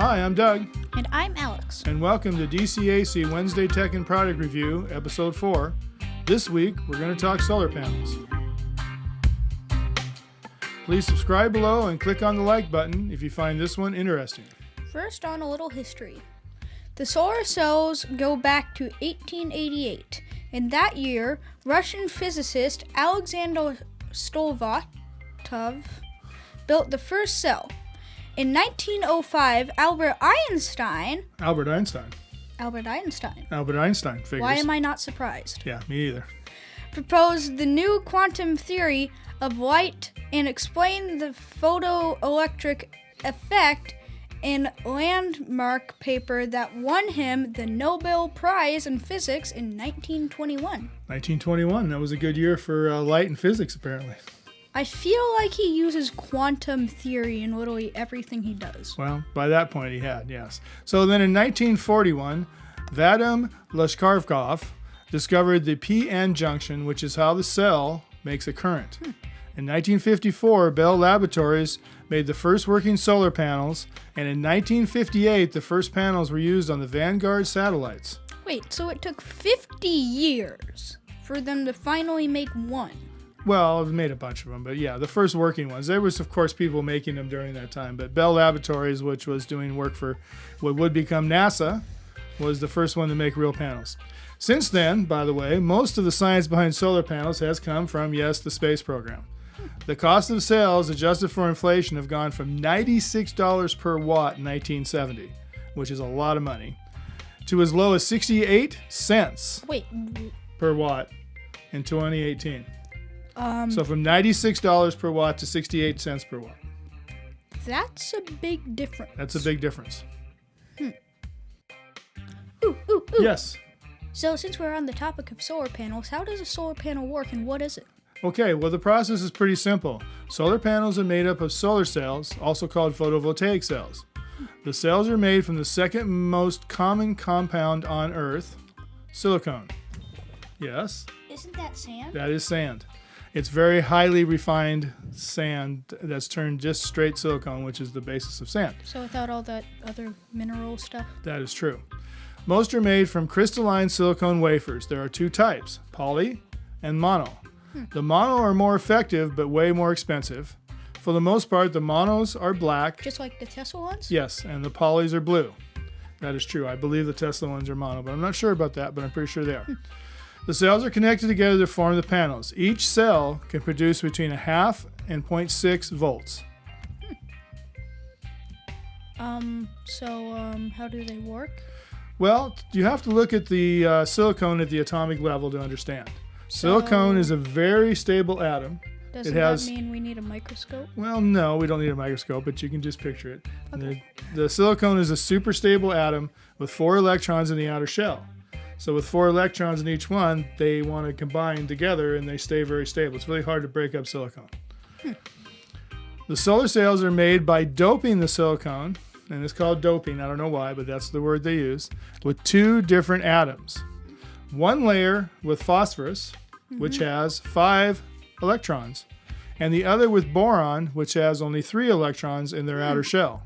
Hi, I'm Doug. And I'm Alex. And welcome to DCAC Wednesday Tech and Product Review, Episode 4. This week, we're going to talk solar panels. Please subscribe below and click on the like button if you find this one interesting. First, on a little history. The solar cells go back to 1888. In that year, Russian physicist Alexander Stovatov built the first cell. In 1905, Albert Einstein figures. Why am I not surprised? Yeah, me either. Proposed the new quantum theory of light and explained the photoelectric effect in landmark paper that won him the Nobel Prize in Physics in 1921. 1921, that was a good year for light and physics, apparently. I feel like he uses quantum theory in literally everything he does. Well, by that point he had, yes. So then in 1941, Vadim Leshkarkov discovered the p-n junction, which is how the cell makes a current. In 1954, Bell Laboratories made the first working solar panels, and in 1958, the first panels were used on the Vanguard satellites. Wait, so it took 50 years for them to finally make one? Well, they've made a bunch of them, but yeah, the first working ones. There was, of course, people making them during that time, but Bell Laboratories, which was doing work for what would become NASA, was the first one to make real panels. Since then, by the way, most of the science behind solar panels has come from, yes, the space program. The cost of cells, adjusted for inflation, have gone from $96 per watt in 1970, which is a lot of money, to as low as 68 cents per watt in 2018. So from $96 per watt to 68 cents per watt. That's a big difference. That's a big difference. Ooh. Yes. So since we're on the topic of solar panels, how does a solar panel work and what is it? Okay, well the process is pretty simple. Solar panels are made up of solar cells, also called photovoltaic cells. The cells are made from the second most common compound on Earth, silicon. Yes? Isn't that sand? That is sand. It's very highly refined sand that's turned just straight silicone, which is the basis of sand. So without all that other mineral stuff? That is true. Most are made from crystalline silicone wafers. There are two types, poly and mono. The mono are more effective, but way more expensive. For the most part, the monos are black. Just like the Tesla ones? Yes, and the polys are blue. That is true. I believe the Tesla ones are mono, but I'm not sure about that, but I'm pretty sure they are. The cells are connected together to form the panels. Each cell can produce between 0.5 and 0.6 volts. How do they work? Well, you have to look at the silicone at the atomic level to understand. Silicone is a very stable atom. Doesn't that mean we need a microscope? Well, no, we don't need a microscope, but you can just picture it. Okay. The silicone is a super stable atom with 4 electrons in the outer shell. So with 4 electrons in each one, they want to combine together and they stay very stable. It's really hard to break up silicone. The solar cells are made by doping the silicone, and it's called doping, I don't know why, but that's the word they use, with 2 different atoms. One layer with phosphorus, which has 5 electrons, and the other with boron, which has only 3 electrons in their outer shell.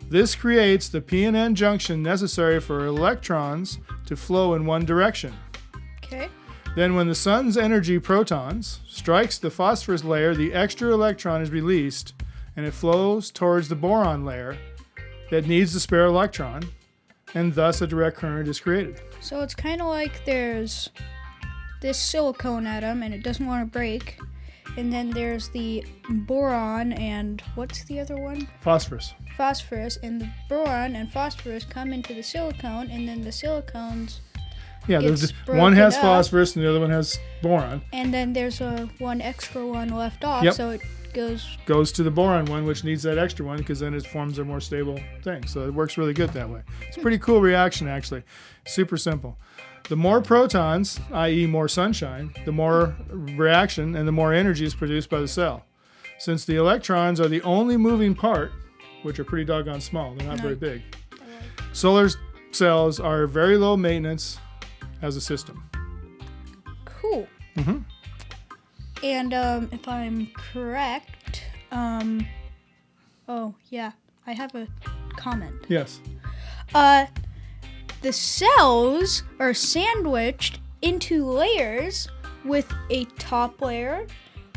This creates the p-n junction necessary for electrons to flow in one direction. Okay. Then when the sun's energy protons strikes the phosphorus layer, the extra electron is released and it flows towards the boron layer that needs the spare electron, and thus a direct current is created. So it's kind of like there's this silicone atom and it doesn't want to break, and then there's the boron and what's the other one? Phosphorus, and the boron and phosphorus come into the silicone, and then the silicones one has phosphorus and the other one has boron. And then there's one extra one left off, so it goes to the boron one, which needs that extra one because then it forms a more stable thing. So it works really good that way. It's a pretty cool reaction, actually. Super simple. The more protons, i.e. more sunshine, the more reaction and the more energy is produced by the cell. Since the electrons are the only moving part, which are pretty doggone small, they're not very big. Solar cells are very low maintenance as a system. Cool. And if I'm correct, I have a comment. Yes. The cells are sandwiched into layers with a top layer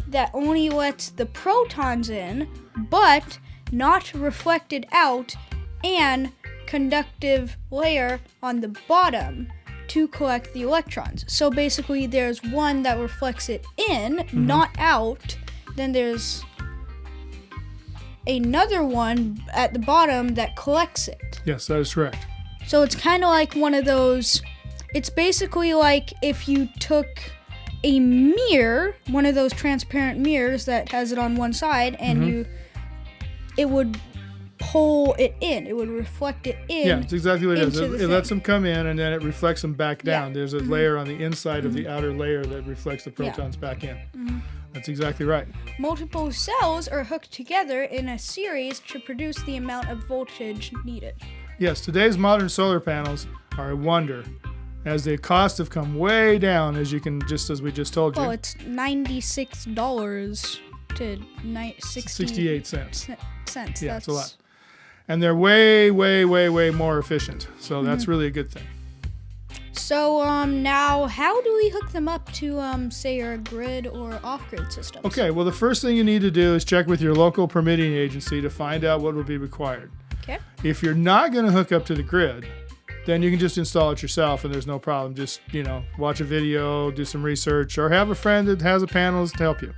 that only lets the protons in, but not reflected out, and conductive layer on the bottom to collect the electrons. So basically there's one that reflects it in, not out. Then there's another one at the bottom that collects it. Yes, that is correct. So it's kind of like one of those, it's basically like if you took a mirror, one of those transparent mirrors that has it on one side, and it would pull it in. It would reflect it in. Yeah, it's exactly what it is. It lets thing. them come in, and then it reflects them back down. Yeah. There's a layer on the inside of the outer layer that reflects the protons back in. That's exactly right. Multiple cells are hooked together in a series to produce the amount of voltage needed. Yes, today's modern solar panels are a wonder, as the costs have come way down, as we just told you. Well, it's $96 to 68 cents. Cents. Yeah, that's a lot. And they're way, way, way, way more efficient. So that's really a good thing. So now, how do we hook them up to, say, our grid or off-grid systems? Okay, well, the first thing you need to do is check with your local permitting agency to find out what will be required. Okay. If you're not going to hook up to the grid, then you can just install it yourself and there's no problem. Just, watch a video, do some research, or have a friend that has a panel to help you.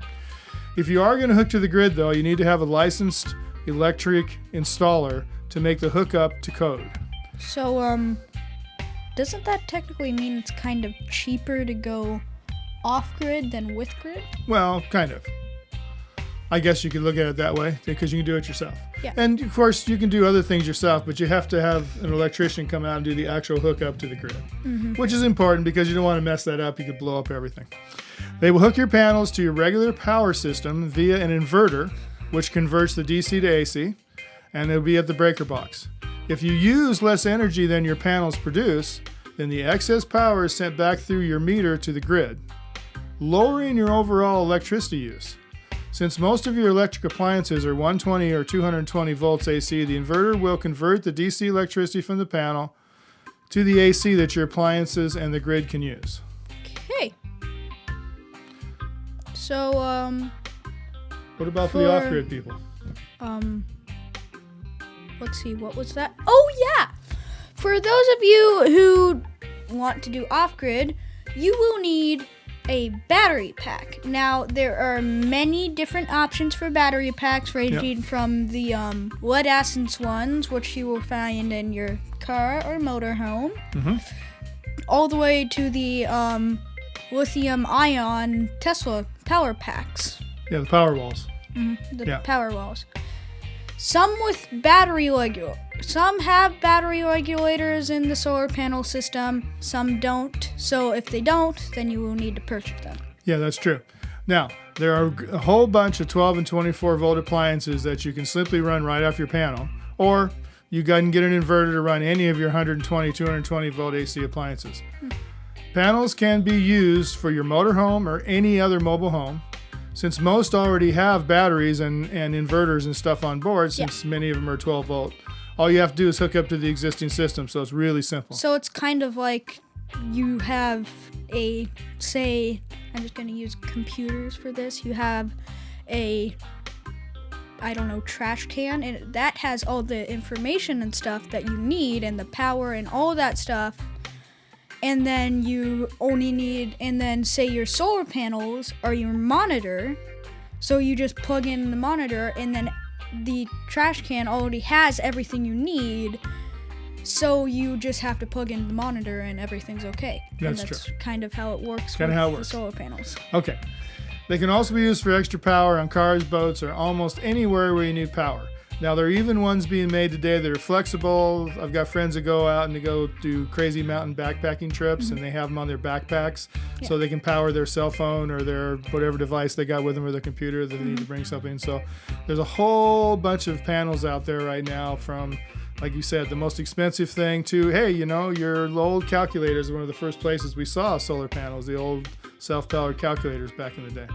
If you are going to hook to the grid, though, you need to have a licensed electric installer to make the hookup to code. So, doesn't that technically mean it's kind of cheaper to go off-grid than with grid? Well, kind of. I guess you could look at it that way because you can do it yourself. Yeah. And of course, you can do other things yourself, but you have to have an electrician come out and do the actual hookup to the grid, which is important because you don't want to mess that up. You could blow up everything. They will hook your panels to your regular power system via an inverter, which converts the DC to AC, and it'll be at the breaker box. If you use less energy than your panels produce, then the excess power is sent back through your meter to the grid, lowering your overall electricity use. Since most of your electric appliances are 120 or 220 volts AC, the inverter will convert the DC electricity from the panel to the AC that your appliances and the grid can use. Okay. So, What about for the off-grid people? Let's see, what was that? Oh, yeah! For those of you who want to do off-grid, you will need a battery pack. Now, there are many different options for battery packs, ranging from the lead-acid ones, which you will find in your car or motorhome, all the way to the lithium-ion Tesla power packs. Yeah, the power walls. Power walls. Some with some have battery regulators in the solar panel system, some don't. So if they don't, then you will need to purchase them. Yeah, that's true. Now, there are a whole bunch of 12 and 24 volt appliances that you can simply run right off your panel, or you can get an inverter to run any of your 120, 220 volt AC appliances. Panels can be used for your motorhome or any other mobile home. Since most already have batteries and inverters and stuff on board, since many of them are 12 volt, all you have to do is hook up to the existing system, so it's really simple. So it's kind of like you have I'm just going to use computers for this. You have trash can, and that has all the information and stuff that you need, and the power and all that stuff. And then you only need, say your solar panels are your monitor, so you just plug in the monitor, and then the trash can already has everything you need, so you just have to plug in the monitor and everything's okay. That's true. Kind of how it works the solar panels. Okay. They can also be used for extra power on cars, boats, or almost anywhere where you need power. Now, there are even ones being made today that are flexible. I've got friends that go out and they go do crazy mountain backpacking trips, and they have them on their backpacks so they can power their cell phone or their whatever device they got with them, or their computer that they need to bring something. So there's a whole bunch of panels out there right now, from, like you said, the most expensive thing to, hey, your old calculators are one of the first places we saw solar panels, the old self-powered calculators back in the day.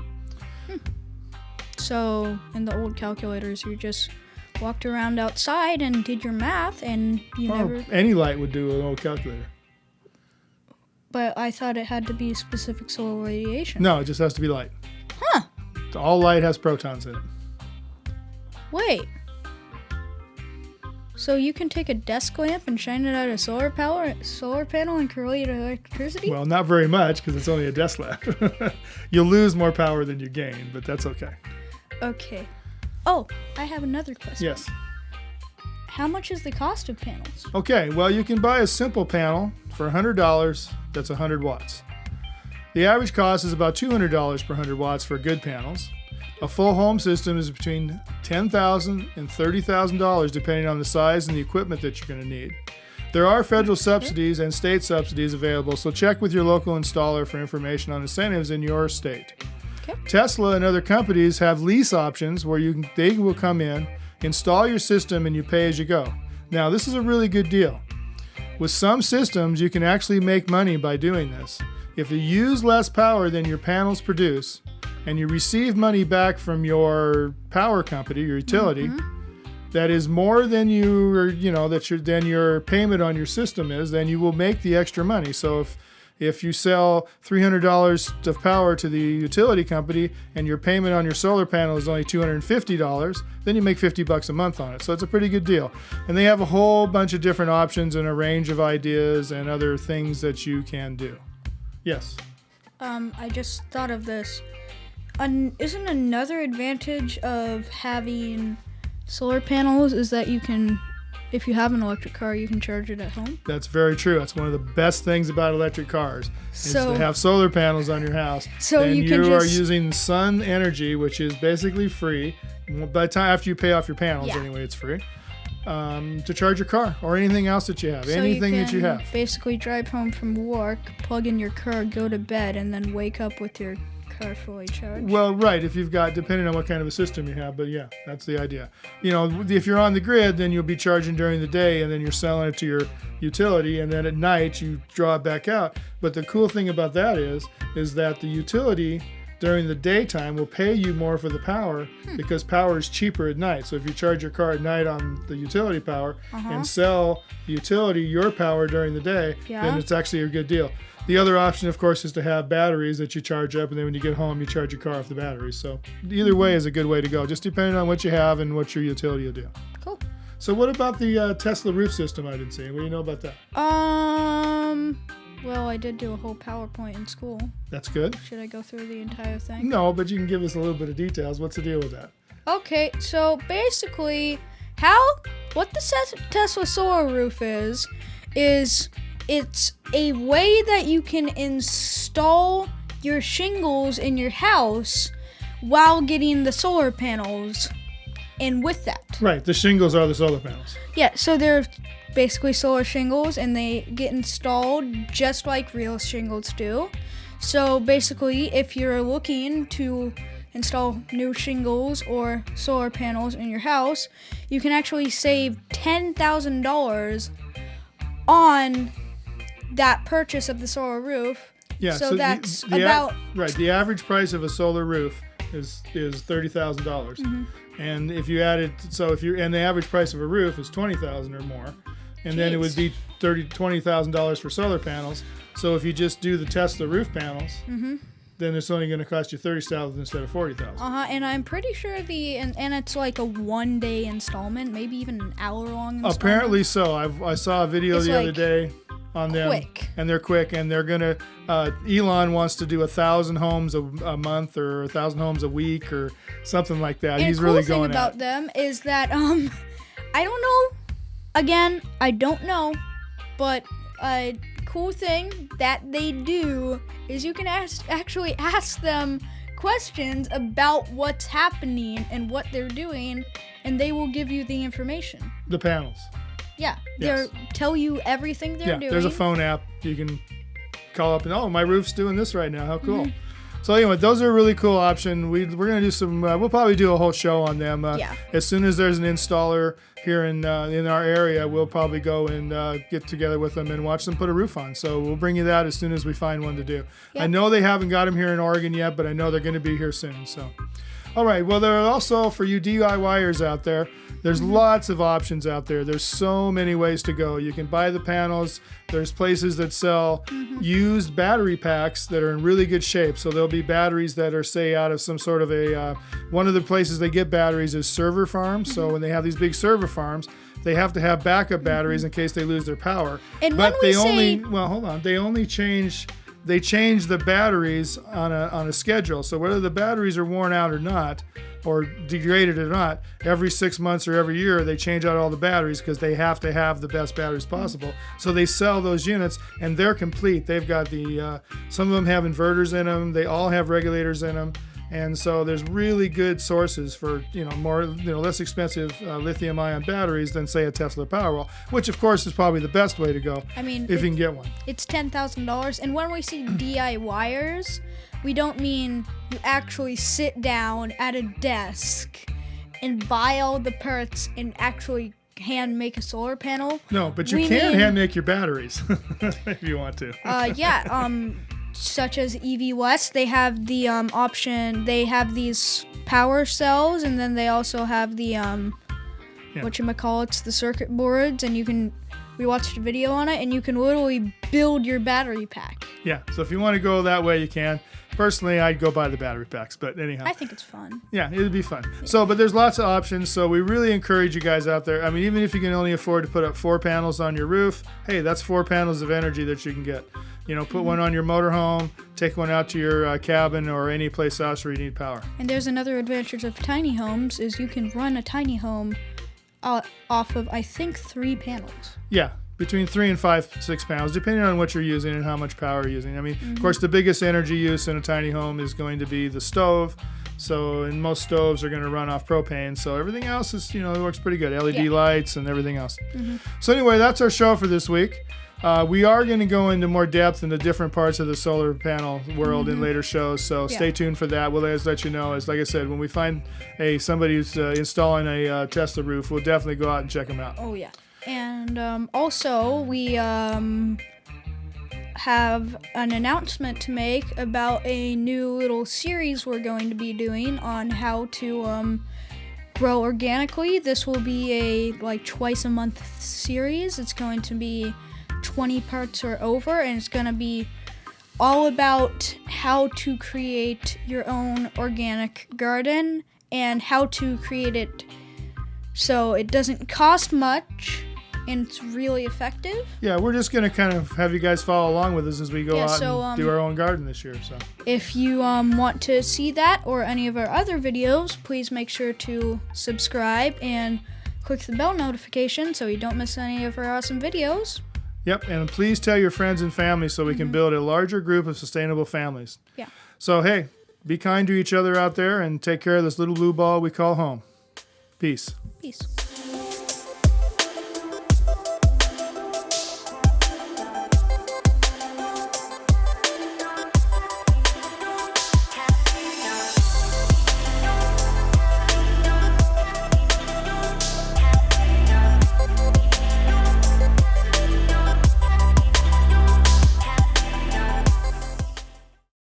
So in the old calculators, you just walked around outside and did your math, and you never. Any light would do an old calculator. But I thought it had to be specific solar radiation. No, it just has to be light. Huh. All light has protons in it. Wait. So you can take a desk lamp and shine it at a solar panel and create electricity? Well, not very much because it's only a desk lamp. You'll lose more power than you gain, but that's okay. Okay. Oh, I have another question. Yes. How much is the cost of panels? Okay, well, you can buy a simple panel for $100 that's 100 watts. The average cost is about $200 per 100 watts for good panels. A full home system is between $10,000 and $30,000 depending on the size and the equipment that you're going to need. There are federal subsidies and state subsidies available, so check with your local installer for information on incentives in your state. Okay. Tesla and other companies have lease options where they will come in, install your system, and you pay as you go. Now, this is a really good deal. With some systems, you can actually make money by doing this. If you use less power than your panels produce, and you receive money back from your power company, your utility, that is more than than your payment on your system is, then you will make the extra money. So if you sell $300 of power to the utility company and your payment on your solar panel is only $250, then you make $50 a month on it. So it's a pretty good deal. And they have a whole bunch of different options and a range of ideas and other things that you can do. Yes. I just thought of this. Isn't another advantage of having solar panels is that you can, if you have an electric car, you can charge it at home? That's very true. That's one of the best things about electric cars is to have solar panels on your house. So and you are using sun energy, which is basically free. By the time after you pay off your panels, anyway, it's free. To charge your car or anything else that you have. So anything that you have. Basically drive home from work, plug in your car, go to bed, and then wake up with your car fully charged. Well, right, if you've got, depending on what kind of a system you have, but yeah, that's the idea. If you're on the grid, then you'll be charging during the day and then you're selling it to your utility, and then at night you draw it back out. But the cool thing about that is that the utility during the daytime will pay you more for the power because power is cheaper at night. So if you charge your car at night on the utility power and sell the utility your power during the day, then it's actually a good deal. The other option, of course, is to have batteries that you charge up, and then when you get home, you charge your car off the batteries. So either way is a good way to go, just depending on what you have and what your utility will do. Cool. So what about the Tesla roof system I didn't see? What do you know about that? Well, I did do a whole PowerPoint in school. That's good. Should I go through the entire thing? No, but you can give us a little bit of details. What's the deal with that? Okay, so basically, what the Tesla solar roof is it's a way that you can install your shingles in your house while getting the solar panels in with that. Right, the shingles are the solar panels. Yeah, so they're basically solar shingles, and they get installed just like real shingles do. So basically, if you're looking to install new shingles or solar panels in your house, you can actually save $10,000 on that purchase of the solar roof. Yeah, so that's the average price of a solar roof is $30,000. And if you add it, and the average price of a roof is $20,000 or more, and then it would be $20,000 for solar panels. So if you just do the Tesla roof panels, then it's only going to cost you $30,000 instead of $40,000. And I'm pretty sure and it's like a 1-day installment, maybe even an hour-long installment. Apparently so. I saw a video the other day on them, and they're quick, and they're gonna. Elon wants to do 1,000 homes a month or 1,000 homes a week or something like that. And he's the cool really thing going about them is that I don't know. Again, I don't know, but a cool thing that they do is you can actually ask them questions about what's happening and what they're doing, and they will give you the information. The panels. Yeah, Yes. they'll tell you everything they're doing. There's a phone app you can call up and my roof's doing this right now. How cool! So anyway, those are a really cool option. We're gonna do some. We'll probably do a whole show on them. As soon as there's an installer here in our area, we'll probably go and get together with them and watch them put a roof on. So we'll bring you that as soon as we find one to do. Yep. I know they haven't got them here in Oregon yet, but I know they're going to be here soon. So. All right. Well, there are also, for you DIYers out there, there's lots of options out there. There's so many ways to go. You can buy the panels. There's places that sell used battery packs that are in really good shape. So there'll be batteries that are, say, out of some sort of a, one of the places they get batteries is server farms. So when they have these big server farms, they have to have backup batteries in case they lose their power. And but when we they only, say, well, hold on. They only change the batteries on a schedule. So whether the batteries are worn out or not, or degraded or not, every 6 months or every year they change out all the batteries because they have to have the best batteries possible. So they sell those units and they're complete. They've got the some of them have inverters in them. They all have regulators in them. And so there's really good sources for less expensive lithium-ion batteries than, say, a Tesla Powerwall, which of course is probably the best way to go. I mean, if you can get one. It's $10,000, and when we see DIYers, we don't mean you actually sit down at a desk and buy all the parts and actually hand make a solar panel. No, but you can hand make your batteries if you want to. Such as EV West, they have the option. They have these power cells, and then they also have the the circuit boards, and we watched a video on it, and you can literally build your battery pack. Yeah, so if you want to go that way, you can. Personally, I'd go buy the battery packs, but anyhow. I think it's fun. Yeah, it'd be fun. So, but there's lots of options, so we really encourage you guys out there. I mean, even if you can only afford to put up 4 panels on your roof, hey, that's 4 panels of energy that you can get. Put one on your motorhome, take one out to your cabin or any place else where you need power. And there's another advantage of tiny homes is you can run a tiny home off of, I think, 3 panels. Yeah. Between 3 and 6 panels, depending on what you're using and how much power you're using. I mean, of course, the biggest energy use in a tiny home is going to be the stove. So, and most stoves are going to run off propane. So everything else is, it works pretty good. LED lights and everything else. So anyway, that's our show for this week. We are going to go into more depth into different parts of the solar panel world in later shows. So stay tuned for that. We'll always let you know. As like I said, when we find somebody who's installing a Tesla roof, we'll definitely go out and check them out. Oh yeah. And also, we have an announcement to make about a new little series we're going to be doing on how to grow organically. This will be a twice a month series. It's going to be 20 parts or over, and it's going to be all about how to create your own organic garden and how to create it so it doesn't cost much. And it's really effective. Yeah, we're just going to kind of have you guys follow along with us as we go out and do our own garden this year. So, if you want to see that or any of our other videos, please make sure to subscribe and click the bell notification so you don't miss any of our awesome videos. Yep, and please tell your friends and family so we can build a larger group of sustainable families. Yeah. So, hey, be kind to each other out there and take care of this little blue ball we call home. Peace. Peace.